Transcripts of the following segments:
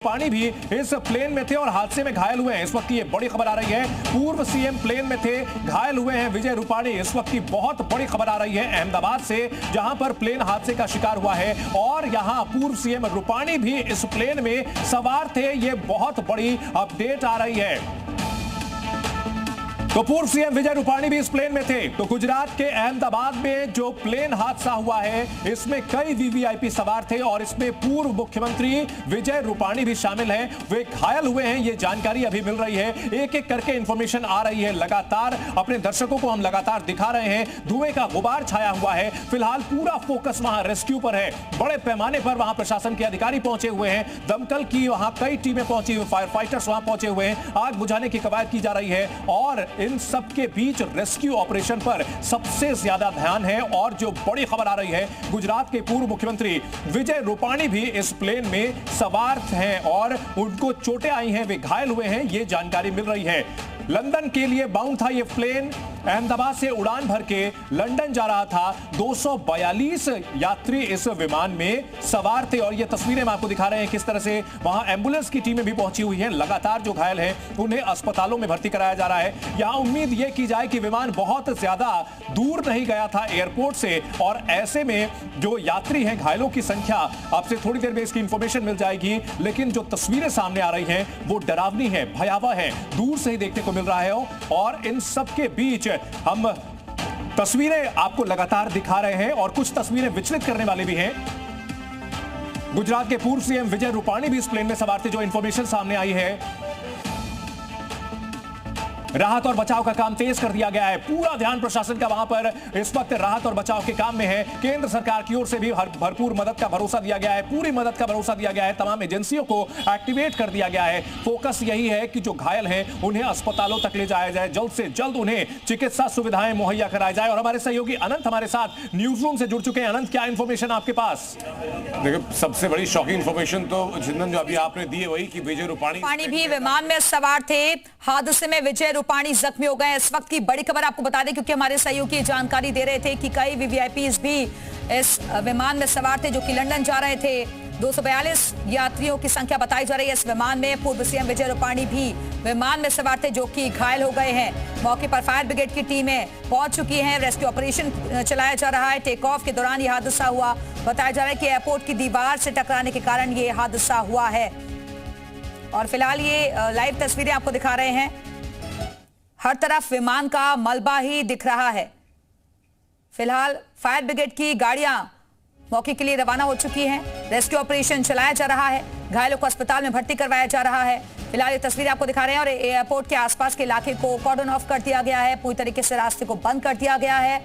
पानी भी इस प्लेन में थे और हादसे में घायल हुए हैं। इस वक्त की ये बड़ी खबर आ रही है, पूर्व सीएम प्लेन में थे, घायल हुए हैं विजय रूपाणी। इस वक्त की बहुत बड़ी खबर आ रही है अहमदाबाद से, जहां पर प्लेन हादसे का शिकार हुआ है और यहां पूर्व सीएम रूपाणी भी इस प्लेन में सवार थे। ये बहुत बड़ी अपडेट आ रही है। तो पूर्व सीएम विजय रूपाणी भी इस प्लेन में थे। तो गुजरात के अहमदाबाद में जो प्लेन हादसा हुआ है, इसमें कई वीवीआईपी सवार थे और इसमें पूर्व मुख्यमंत्री विजय रूपाणी भी शामिल हैं। वे घायल हुए हैं, ये जानकारी अभी मिल रही है। एक एक करके इंफॉर्मेशन आ रही है। लगातार अपने दर्शकों को हम लगातार दिखा रहे हैं। धुएं का गुबार छाया हुआ है। फिलहाल पूरा फोकस वहां रेस्क्यू पर है। बड़े पैमाने पर वहां प्रशासन के अधिकारी पहुंचे हुए हैं। दमकल की वहां कई टीमें पहुंची हुई, फायर फाइटर्स वहां पहुंचे हुए हैं। आग बुझाने की कवायद की जा रही है और इन सब के बीच रेस्क्यू ऑपरेशन पर सबसे ज्यादा ध्यान है। और जो बड़ी खबर आ रही है, गुजरात के पूर्व मुख्यमंत्री विजय रूपाणी भी इस प्लेन में सवार हैं और उनको चोटें आई हैं, वे घायल हुए हैं, ये जानकारी मिल रही है। लंदन के लिए बाउंड था ये प्लेन। अहमदाबाद से उड़ान भर के लंदन जा रहा था। 242 यात्री इस विमान में सवार थे और ये तस्वीरें हम आपको दिखा रहे हैं किस तरह से वहां एम्बुलेंस की टीमें भी पहुंची हुई हैं। लगातार जो घायल हैं उन्हें अस्पतालों में भर्ती कराया जा रहा है। यहां उम्मीद यह की जाए कि विमान बहुत ज्यादा दूर नहीं गया था एयरपोर्ट से और ऐसे में जो यात्री हैं, घायलों की संख्या आपसे थोड़ी देर में इसकी इंफॉर्मेशन मिल जाएगी। लेकिन जो तस्वीरें सामने आ रही हैं वो डरावनी है, भयावह है, दूर से ही देखने को मिल रहा है। और इन सब के बीच हम तस्वीरें आपको लगातार दिखा रहे हैं और कुछ तस्वीरें विचलित करने वाली भी हैं। गुजरात के पूर्व सीएम विजय रूपाणी भी इस प्लेन में सवार थे। जो इंफॉर्मेशन सामने आई है, राहत और बचाव का काम तेज कर दिया गया है। पूरा ध्यान प्रशासन का वहां पर इस वक्त राहत और बचाव के काम में है। केंद्र सरकार की ओर से भी भरपूर मदद का भरोसा दिया गया है, पूरी मदद का भरोसा दिया गया है। तमाम एजेंसियों को एक्टिवेट कर दिया गया है। फोकस यही है कि जो घायल हैं उन्हें अस्पतालों तक ले जाया जाए, जल्द से जल्द उन्हें चिकित्सा सुविधाएं मुहैया कराई जाए। और हमारे सहयोगी अनंत हमारे साथ न्यूज रूम से जुड़ चुके हैं। अनंत, क्या इंफॉर्मेशन आपके पास? देखिए, सबसे बड़ी शॉकिंग इंफॉर्मेशन तो जिंदन जो अभी आपने दी है वही कि विजय रूपाणी भी विमान में सवार थे। हादसे में विजय रूपाणी जख्मी हो गए। इस वक्त की बड़ी खबर आपको बता दें, क्योंकि हमारे सहयोगी जानकारी दे रहे थे कि कई वीवीआईपीज भी इस विमान में सवार थे जो कि लंदन जा रहे थे। 242 यात्रियों की संख्या बताई जा रही है इस विमान में। पूर्व सीएम विजय रूपाणी भी विमान में सवार थे जो कि घायल हो गए हैं। मौके पर फायर ब्रिगेड की टीमें पहुंच चुकी हैं। रेस्क्यू ऑपरेशन चलाया जा रहा है। टेक ऑफ के दौरान यह हादसा हुआ। बताया जा रहा है कि एयरपोर्ट की दीवार से टकराने के कारण ये हादसा हुआ है। और फिलहाल ये लाइव तस्वीरें आपको दिखा रहे हैं। हर तरफ विमान का मलबा ही दिख रहा है। फिलहाल फायर ब्रिगेड की गाड़ियां मौके के लिए रवाना हो चुकी हैं। रेस्क्यू ऑपरेशन चलाया जा रहा है। घायलों को अस्पताल में भर्ती करवाया जा रहा है। फिलहाल ये तस्वीरें आपको दिखा रहे हैं और एयरपोर्ट के आसपास के इलाके को कॉर्डन ऑफ कर दिया गया है। पूरी तरीके से रास्ते को बंद कर दिया गया है।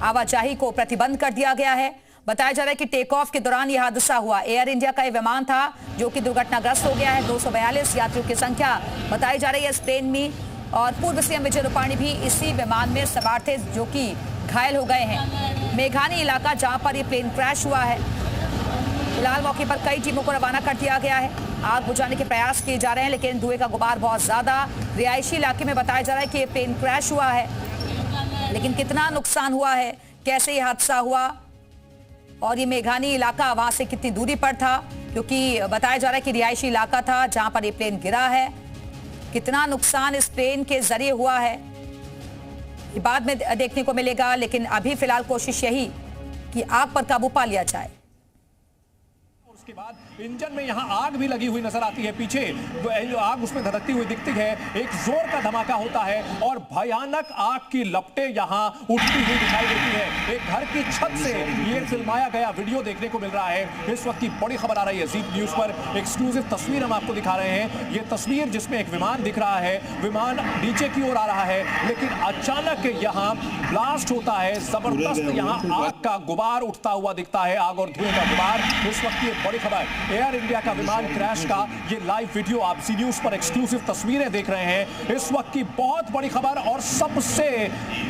आवाजाही को प्रतिबंध कर दिया गया है। बताया जा रहा है कि टेक ऑफ के दौरान यह हादसा हुआ। एयर इंडिया का यह विमान था जो कि दुर्घटनाग्रस्त हो गया है। 242 यात्रियों की संख्या बताई जा रही है इस प्लेन में। और पूर्व सीएम विजय रूपाणी भी इसी विमान में सवार थे जो कि घायल हो गए हैं। मेघानी इलाका जहां पर यह प्लेन क्रैश हुआ है, फिलहाल मौके पर कई टीमों को रवाना कर दिया गया है। आग बुझाने के प्रयास किए जा रहे हैं, लेकिन धुएं का गुबार बहुत ज्यादा। रिहायशी इलाके में बताया जा रहा है कि यह प्लेन क्रैश हुआ है, लेकिन कितना नुकसान हुआ है, कैसे यह हादसा हुआ और ये मेघानी इलाका वहां से कितनी दूरी पर था, क्योंकि बताया जा रहा है कि रिहायशी इलाका था जहां पर यह प्लेन गिरा है। कितना नुकसान इस प्लेन के जरिए हुआ है ये बाद में देखने को मिलेगा, लेकिन अभी फिलहाल कोशिश यही कि आग पर काबू पा लिया जाए। उसके बाद इंजन में यहां आग भी लगी हुई नजर आती है। पीछे आग उसमें धधकती हुई दिखती है। एक जोर का धमाका होता है और भयानक आग की लपटें यहां उठती हुई दिखाई देती है। एक घर की छत से ये फिल्माया गया वीडियो देखने को मिल रहा है। इस वक्त की बड़ी खबर आ रही है। जी न्यूज पर एक्सक्लूसिव तस्वीर हम आपको दिखा रहे हैं। ये तस्वीर जिसमें एक विमान दिख रहा है, विमान नीचे की ओर आ रहा है, लेकिन अचानक यहां ब्लास्ट होता है। जबरदस्त यहां आग का गुबार उठता हुआ दिखता है, आग और धुएं का गुबार। इस वक्त की बड़ी खबर, एयर इंडिया का विमान क्रैश का ये लाइव वीडियो आप जी न्यूज पर एक्सक्लूसिव तस्वीरें देख रहे हैं। इस वक्त की बहुत बड़ी खबर और सबसे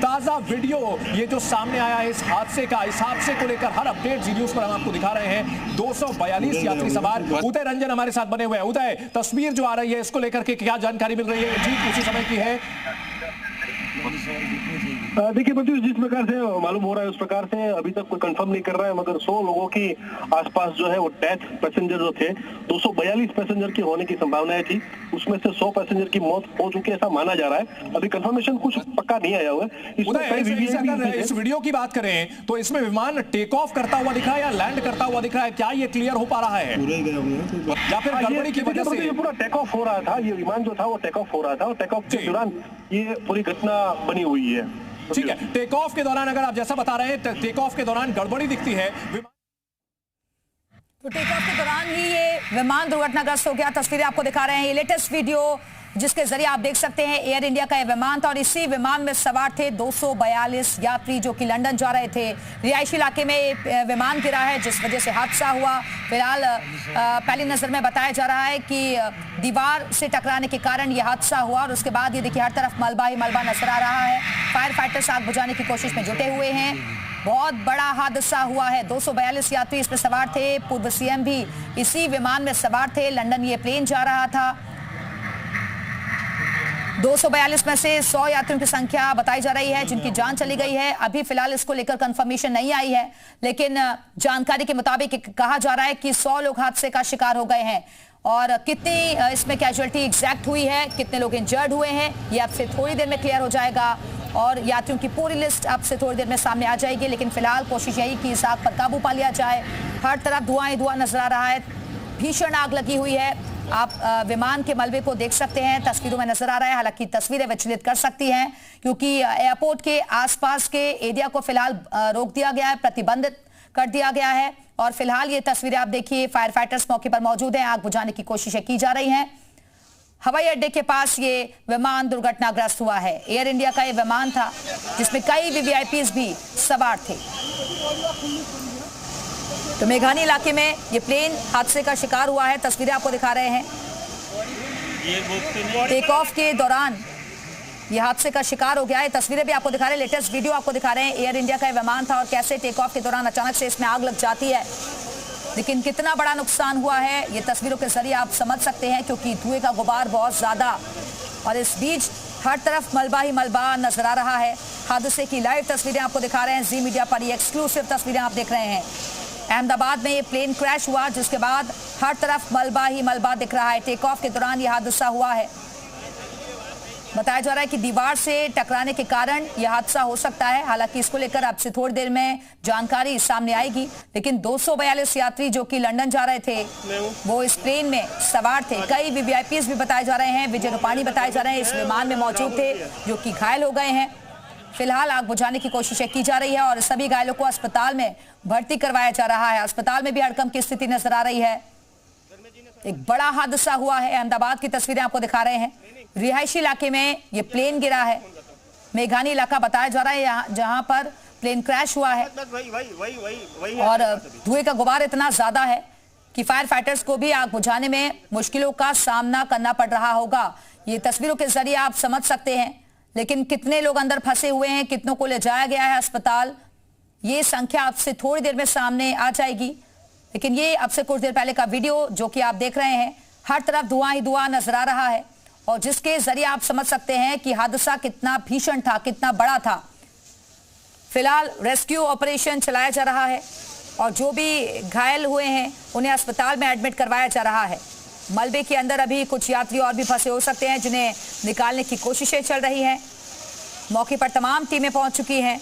ताजा वीडियो ये जो सामने आया है इस हादसे का, इस हादसे को लेकर हर अपडेट जी न्यूज पर हम आपको दिखा रहे हैं। 242 यात्री सवार। उदय रंजन हमारे साथ बने हुए हैं। उदय, तस्वीर जो आ रही है इसको लेकर के क्या जानकारी मिल रही है? ठीक उसी समय की है। देखिए प्रत्युष, जिस प्रकार से मालूम हो रहा है उस प्रकार से अभी तक कोई कंफर्म नहीं कर रहा है, मगर 100 लोगों की आसपास जो है वो डेथ पैसेंजर जो थे 242 पैसेंजर की होने की संभावनाएं थी, उसमें से 100 पैसेंजर की मौत हो चुकी है ऐसा माना जा रहा है। अभी कंफर्मेशन कुछ पक्का नहीं आया हुआ है। इस वीडियो की बात करें तो इसमें विमान टेक ऑफ करता हुआ दिख रहा है या लैंड करता हुआ दिख रहा है, क्या ये क्लियर हो पा रहा है या फिर गड़बड़ी की वजह से? ये पूरा टेक ऑफ हो रहा था, ये विमान जो था वो टेक ऑफ हो रहा था और टेक ऑफ के दौरान ये पूरी घटना बनी हुई है। ठीक है, टेक ऑफ के दौरान अगर आप जैसा बता रहे हैं टेक ऑफ के दौरान गड़बड़ी दिखती है, तो टेक ऑफ के दौरान ही ये विमान दुर्घटनाग्रस्त हो गया। तस्वीरें आपको दिखा रहे हैं, ये लेटेस्ट वीडियो जिसके जरिए आप देख सकते हैं एयर इंडिया का ये विमान था और इसी विमान में सवार थे 242 यात्री जो कि लंदन जा रहे थे। रिहायशी इलाके में विमान गिरा है जिस वजह से हादसा हुआ। फिलहाल पहली नजर में बताया जा रहा है कि दीवार से टकराने के कारण यह हादसा हुआ और उसके बाद ये देखिए हर तरफ मलबा ही मलबा नजर आ रहा है। फायर फाइटर्स आग बुझाने की कोशिश में जुटे हुए हैं। बहुत बड़ा हादसा हुआ है, 242 यात्री इसमें सवार थे। पूर्व सीएम भी इसी विमान में सवार थे, लंदन ये प्लेन जा रहा था। 242 में से 100 यात्रियों की संख्या बताई जा रही है जिनकी जान चली गई है। अभी फिलहाल इसको लेकर कंफर्मेशन नहीं आई है, लेकिन जानकारी के मुताबिक कहा जा रहा है कि 100 लोग हादसे का शिकार हो गए हैं और कितनी इसमें कैजुअलिटी एग्जैक्ट हुई है, कितने लोग इंजर्ड हुए हैं, ये आपसे थोड़ी देर में क्लियर हो जाएगा और यात्रियों की पूरी लिस्ट आपसे थोड़ी देर में सामने आ जाएगी। लेकिन फिलहाल कोशिश यही कि इस आग पर काबू पा लिया जाए। हर तरफ धुआं ही धुआं नजर आ रहा है, भीषण आग लगी हुई है। आप विमान के मलबे को देख सकते हैं, तस्वीरों में नजर आ रहा है। हालांकि तस्वीरें विचलित कर सकती हैं क्योंकि एयरपोर्ट के आसपास के एरिया को फिलहाल रोक दिया गया है, प्रतिबंधित कर दिया गया है और फिलहाल ये तस्वीरें आप देखिए, फायर फाइटर्स मौके पर मौजूद हैं, आग बुझाने की कोशिशें की जा रही हैं। हवाई अड्डे के पास ये विमान दुर्घटनाग्रस्त हुआ है। एयर इंडिया का ये विमान था जिसमें कई वीवीआईपीज भी सवार थे। तो मेघानी इलाके में ये प्लेन हादसे का शिकार हुआ है, तस्वीरें आपको दिखा रहे हैं। टेक ऑफ के दौरान ये हादसे का शिकार हो गया है, तस्वीरें भी आपको दिखा रहे हैं, लेटेस्ट वीडियो आपको दिखा रहे हैं। एयर इंडिया का विमान था और कैसे टेक ऑफ के दौरान अचानक से इसमें आग लग जाती है। लेकिन कितना बड़ा नुकसान हुआ है ये तस्वीरों के जरिए आप समझ सकते हैं क्योंकि धुएं का गुबार बहुत ज्यादा और इस बीच हर तरफ मलबा ही मलबा नजर आ रहा है। हादसे की लाइव तस्वीरें आपको दिखा रहे हैं जी मीडिया पर, ये एक्सक्लूसिव तस्वीरें आप देख रहे हैं। अहमदाबाद में ये प्लेन क्रैश हुआ जिसके बाद हर तरफ मलबा ही मलबा दिख रहा है। टेक ऑफ के दौरान ये हादसा हुआ है। बताया जा रहा है कि दीवार से टकराने के कारण यह हादसा हो सकता है। हालांकि इसको लेकर आपसे थोड़ी देर में जानकारी सामने आएगी। लेकिन 242 यात्री जो कि लंदन जा रहे थे वो इस प्लेन में सवार थे। कई वीवीआईपीज भी बताए जा रहे हैं, विजय रूपाणी बताए जा रहे हैं इस विमान में मौजूद थे जो कि घायल हो गए हैं। फिलहाल आग बुझाने की कोशिशें की जा रही है और सभी घायलों को अस्पताल में भर्ती करवाया जा रहा है। अस्पताल में भी हड़कंप की स्थिति नजर आ रही है। एक बड़ा हादसा हुआ है, अहमदाबाद की तस्वीरें आपको दिखा रहे हैं। रिहायशी इलाके में ये प्लेन गिरा है, मेघानी इलाका बताया जा रहा है जहां पर प्लेन क्रैश हुआ है और धुएं का गुबार इतना ज्यादा है कि फायर फाइटर्स को भी आग बुझाने में मुश्किलों का सामना करना पड़ रहा होगा। ये तस्वीरों के जरिए आप समझ सकते हैं। लेकिन कितने लोग अंदर फंसे हुए हैं, कितनों को ले जाया गया है अस्पताल, ये संख्या आपसे थोड़ी देर में सामने आ जाएगी। लेकिन ये अब से कुछ देर पहले का वीडियो जो कि आप देख रहे हैं, हर तरफ धुआं ही धुआं नजर आ रहा है और जिसके जरिए आप समझ सकते हैं कि हादसा कितना भीषण था, कितना बड़ा था। फिलहाल रेस्क्यू ऑपरेशन चलाया जा रहा है और जो भी घायल हुए हैं उन्हें अस्पताल में एडमिट करवाया जा रहा है। मलबे के अंदर अभी कुछ यात्री और भी फंसे हो सकते हैं जिन्हें निकालने की कोशिशें चल रही हैं। मौके पर तमाम टीमें पहुंच चुकी हैं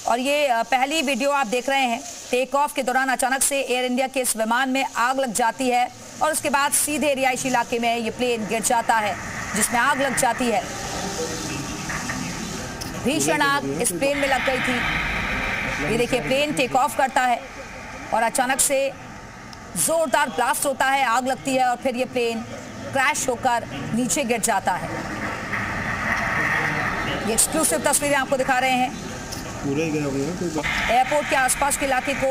और ये पहली वीडियो आप देख रहे हैं। टेक ऑफ के दौरान अचानक से एयर इंडिया के इस विमान में आग लग जाती है और उसके बाद सीधे रिहायशी इलाके में ये प्लेन गिर जाता है जिसमें आग लग जाती है। भीषण आग इस प्लेन में लग गई थी। ये देखिए प्लेन टेक ऑफ करता है और अचानक से जोरदार ब्लास्ट होता है, आग लगती है और फिर ये प्लेन क्रैश होकर नीचे गिर जाता है। ये एक्सक्लूसिव तस्वीरें आपको दिखा रहे हैं। एयरपोर्ट के आसपास के इलाके को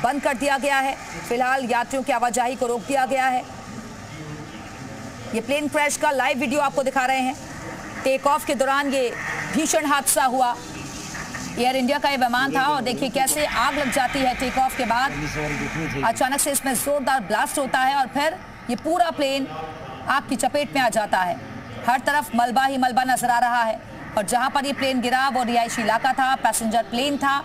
बंद कर दिया गया है। फिलहाल यात्रियों की आवाजाही को रोक दिया गया है। ये प्लेन क्रैश का लाइव वीडियो आपको दिखा रहे हैं। टेक ऑफ के दौरान ये भीषण हादसा हुआ। एयर इंडिया का ये विमान था और देखिए कैसे आग लग जाती है टेक ऑफ के बाद। अचानक से इसमें जोरदार ब्लास्ट होता है और फिर ये पूरा प्लेन आग की चपेट में आ जाता है। हर तरफ मलबा ही मलबा नजर आ रहा है। और जहां पर ये प्लेन गिरा वो रिहायशी इलाका था, पैसेंजर प्लेन था।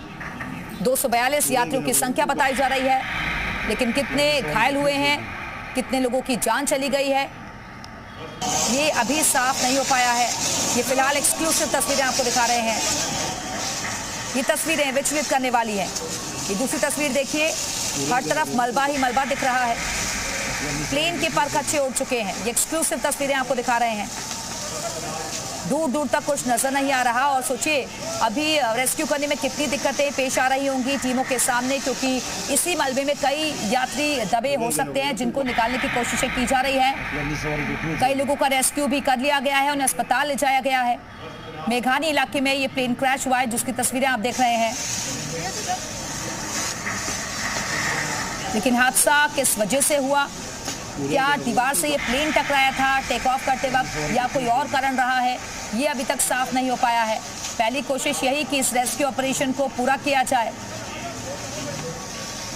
242 यात्रियों की संख्या बताई जा रही है, लेकिन कितने घायल हुए हैं, कितने लोगों की जान चली गई है, ये अभी साफ नहीं हो पाया है। ये फिलहाल एक्सक्लूसिव तस्वीरें आपको दिखा रहे हैं। ये तस्वीरें विचलित करने वाली हैं। ये दूसरी तस्वीर देखिए, हर तरफ मलबा ही मलबा दिख रहा है, प्लेन के पर खच्चे उड़ चुके हैं। ये एक्सक्लूसिव तस्वीरें आपको दिखा रहे हैं। दूर दूर तक कुछ नजर नहीं आ रहा और सोचिए अभी रेस्क्यू करने में कितनी दिक्कतें पेश आ रही होंगी टीमों के सामने, क्योंकि इसी मलबे में कई यात्री दबे हो सकते हैं जिनको निकालने की कोशिशें की जा रही है। कई लोगों का रेस्क्यू भी कर लिया गया है, उन्हें अस्पताल ले जाया गया है। मेघानी इलाके में ये प्लेन क्रैश हुआ है, जिसकी तस्वीरें आप देख रहे हैं। लेकिन हादसा किस वजह से हुआ, क्या दीवार से ये प्लेन टकराया था टेक ऑफ करते वक्त, या कोई और कारण रहा है, ये अभी तक साफ नहीं हो पाया है। पहली कोशिश यही कि इस रेस्क्यू ऑपरेशन को पूरा किया जाए।